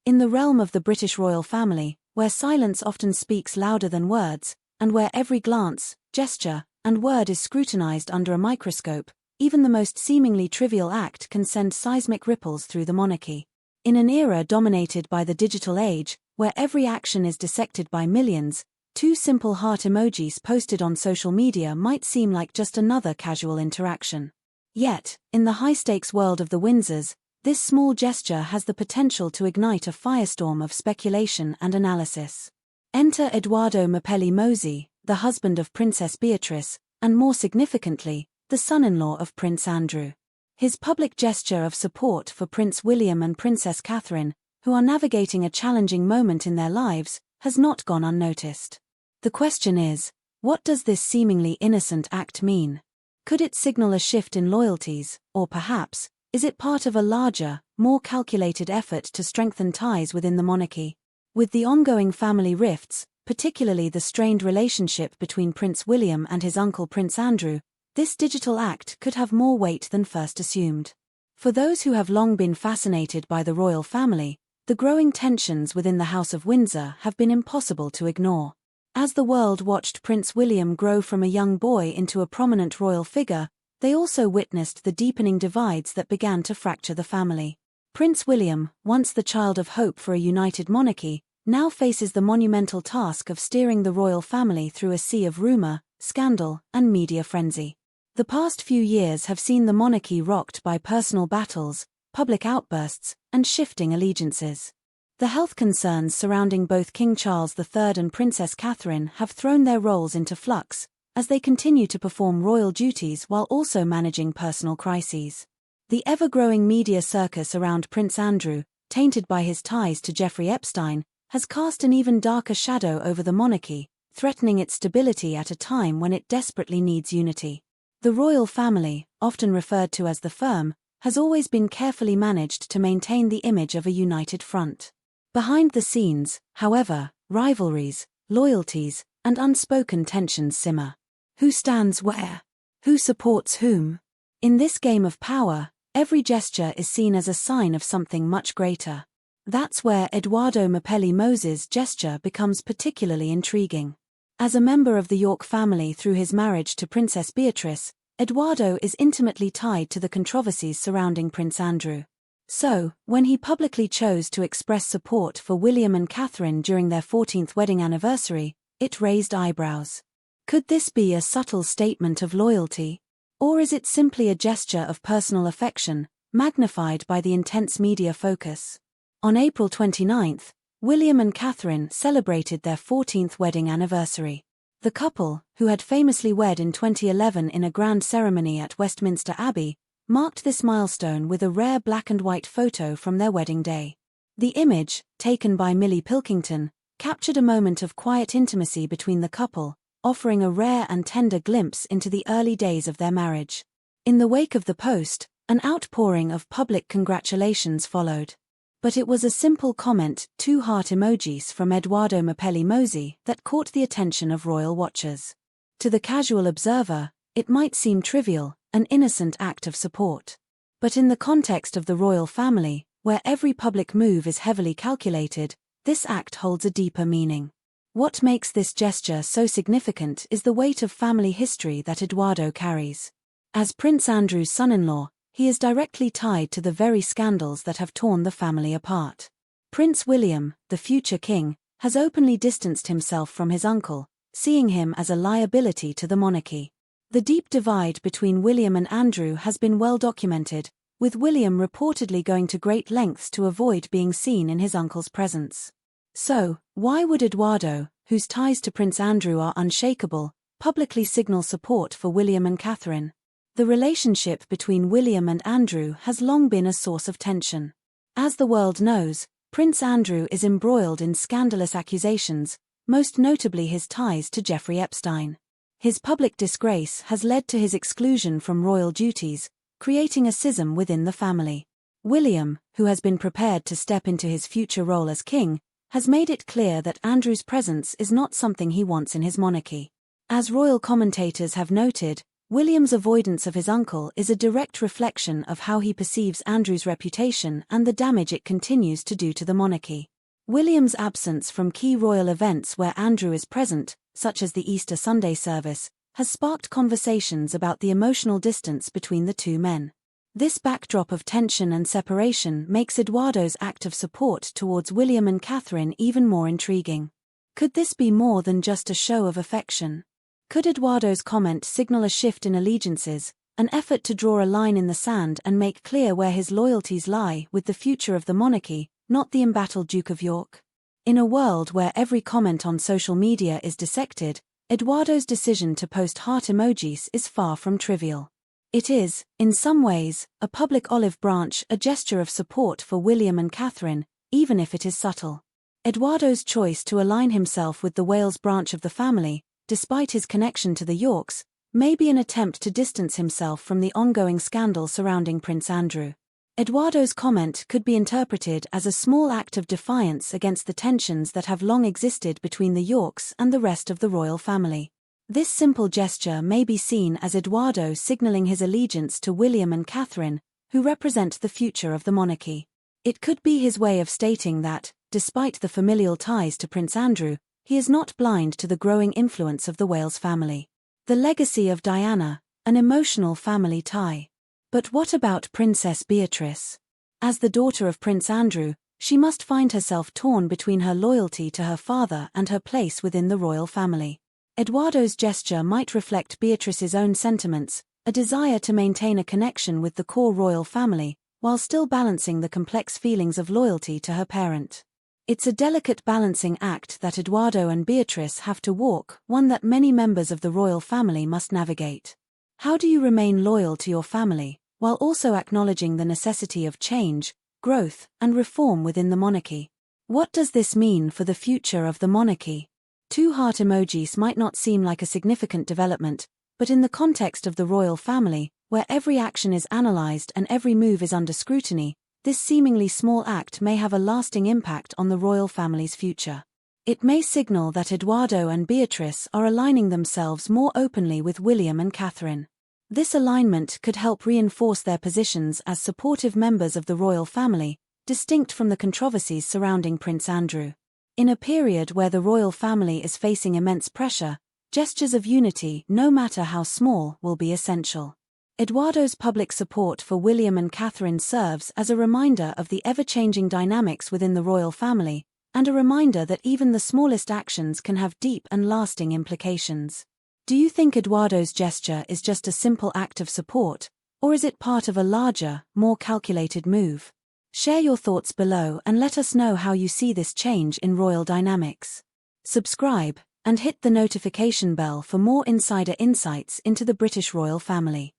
In the realm of the British royal family, where silence often speaks louder than words, and where every glance, gesture, and word is scrutinized under a microscope, even the most seemingly trivial act can send seismic ripples through the monarchy. In an era dominated by the digital age, where every action is dissected by millions, two simple heart emojis posted on social media might seem like just another casual interaction. Yet, in the high-stakes world of the Windsors, this small gesture has the potential to ignite a firestorm of speculation and analysis. Enter Edoardo Mapelli-Mosey, the husband of Princess Beatrice, and more significantly, the son-in-law of Prince Andrew. His public gesture of support for Prince William and Princess Catherine, who are navigating a challenging moment in their lives, has not gone unnoticed. The question is, what does this seemingly innocent act mean? Could it signal a shift in loyalties, or perhaps, is it part of a larger, more calculated effort to strengthen ties within the monarchy? With the ongoing family rifts, particularly the strained relationship between Prince William and his uncle Prince Andrew, this digital act could have more weight than first assumed. For those who have long been fascinated by the royal family, the growing tensions within the House of Windsor have been impossible to ignore. As the world watched Prince William grow from a young boy into a prominent royal figure, they also witnessed the deepening divides that began to fracture the family. Prince William, once the child of hope for a united monarchy, now faces the monumental task of steering the royal family through a sea of rumor, scandal, and media frenzy. The past few years have seen the monarchy rocked by personal battles, public outbursts, and shifting allegiances. The health concerns surrounding both King Charles III and Princess Catherine have thrown their roles into flux, as they continue to perform royal duties while also managing personal crises. The ever-growing media circus around Prince Andrew, tainted by his ties to Jeffrey Epstein, has cast an even darker shadow over the monarchy, threatening its stability at a time when it desperately needs unity. The royal family, often referred to as the firm, has always been carefully managed to maintain the image of a united front. Behind the scenes, however, rivalries, loyalties, and unspoken tensions simmer. Who stands where? Who supports whom? In this game of power, every gesture is seen as a sign of something much greater. That's where Edoardo Mapelli-Mosey's gesture becomes particularly intriguing. As a member of the York family through his marriage to Princess Beatrice, Edoardo is intimately tied to the controversies surrounding Prince Andrew. So, when he publicly chose to express support for William and Catherine during their 14th wedding anniversary, it raised eyebrows. Could this be a subtle statement of loyalty? Or is it simply a gesture of personal affection, magnified by the intense media focus? On April 29, William and Catherine celebrated their 14th wedding anniversary. The couple, who had famously wed in 2011 in a grand ceremony at Westminster Abbey, marked this milestone with a rare black-and-white photo from their wedding day. The image, taken by Millie Pilkington, captured a moment of quiet intimacy between the couple, offering a rare and tender glimpse into the early days of their marriage. In the wake of the post, an outpouring of public congratulations followed. But it was a simple comment, 2 heart emojis from Edoardo Mapelli-Mosey, that caught the attention of royal watchers. To the casual observer, it might seem trivial, an innocent act of support. But in the context of the royal family, where every public move is heavily calculated, this act holds a deeper meaning. What makes this gesture so significant is the weight of family history that Edoardo carries. As Prince Andrew's son-in-law, he is directly tied to the very scandals that have torn the family apart. Prince William, the future king, has openly distanced himself from his uncle, seeing him as a liability to the monarchy. The deep divide between William and Andrew has been well documented, with William reportedly going to great lengths to avoid being seen in his uncle's presence. So, why would Edoardo, whose ties to Prince Andrew are unshakable, publicly signal support for William and Catherine? The relationship between William and Andrew has long been a source of tension. As the world knows, Prince Andrew is embroiled in scandalous accusations, most notably his ties to Jeffrey Epstein. His public disgrace has led to his exclusion from royal duties, creating a schism within the family. William, who has been prepared to step into his future role as king, has made it clear that Andrew's presence is not something he wants in his monarchy. As royal commentators have noted, William's avoidance of his uncle is a direct reflection of how he perceives Andrew's reputation and the damage it continues to do to the monarchy. William's absence from key royal events where Andrew is present, such as the Easter Sunday service, has sparked conversations about the emotional distance between the two men. This backdrop of tension and separation makes Eduardo's act of support towards William and Catherine even more intriguing. Could this be more than just a show of affection? Could Eduardo's comment signal a shift in allegiances, an effort to draw a line in the sand and make clear where his loyalties lie with the future of the monarchy, not the embattled Duke of York? In a world where every comment on social media is dissected, Eduardo's decision to post heart emojis is far from trivial. It is, in some ways, a public olive branch, a gesture of support for William and Catherine, even if it is subtle. Eduardo's choice to align himself with the Wales branch of the family, despite his connection to the Yorks, may be an attempt to distance himself from the ongoing scandal surrounding Prince Andrew. Eduardo's comment could be interpreted as a small act of defiance against the tensions that have long existed between the Yorks and the rest of the royal family. This simple gesture may be seen as Eduardo signaling his allegiance to William and Catherine, who represent the future of the monarchy. It could be his way of stating that, despite the familial ties to Prince Andrew, he is not blind to the growing influence of the Wales family. The legacy of Diana, an emotional family tie. But what about Princess Beatrice? As the daughter of Prince Andrew, she must find herself torn between her loyalty to her father and her place within the royal family. Eduardo's gesture might reflect Beatrice's own sentiments, a desire to maintain a connection with the core royal family, while still balancing the complex feelings of loyalty to her parent. It's a delicate balancing act that Eduardo and Beatrice have to walk, one that many members of the royal family must navigate. How do you remain loyal to your family, while also acknowledging the necessity of change, growth, and reform within the monarchy? What does this mean for the future of the monarchy? 2 heart emojis might not seem like a significant development, but in the context of the royal family, where every action is analyzed and every move is under scrutiny, this seemingly small act may have a lasting impact on the royal family's future. It may signal that Eduardo and Beatrice are aligning themselves more openly with William and Catherine. This alignment could help reinforce their positions as supportive members of the royal family, distinct from the controversies surrounding Prince Andrew. In a period where the royal family is facing immense pressure, gestures of unity, no matter how small, will be essential. Eduardo's public support for William and Catherine serves as a reminder of the ever-changing dynamics within the royal family, and a reminder that even the smallest actions can have deep and lasting implications. Do you think Eduardo's gesture is just a simple act of support, or is it part of a larger, more calculated move? Share your thoughts below and let us know how you see this change in royal dynamics. Subscribe, and hit the notification bell for more insider insights into the British royal family.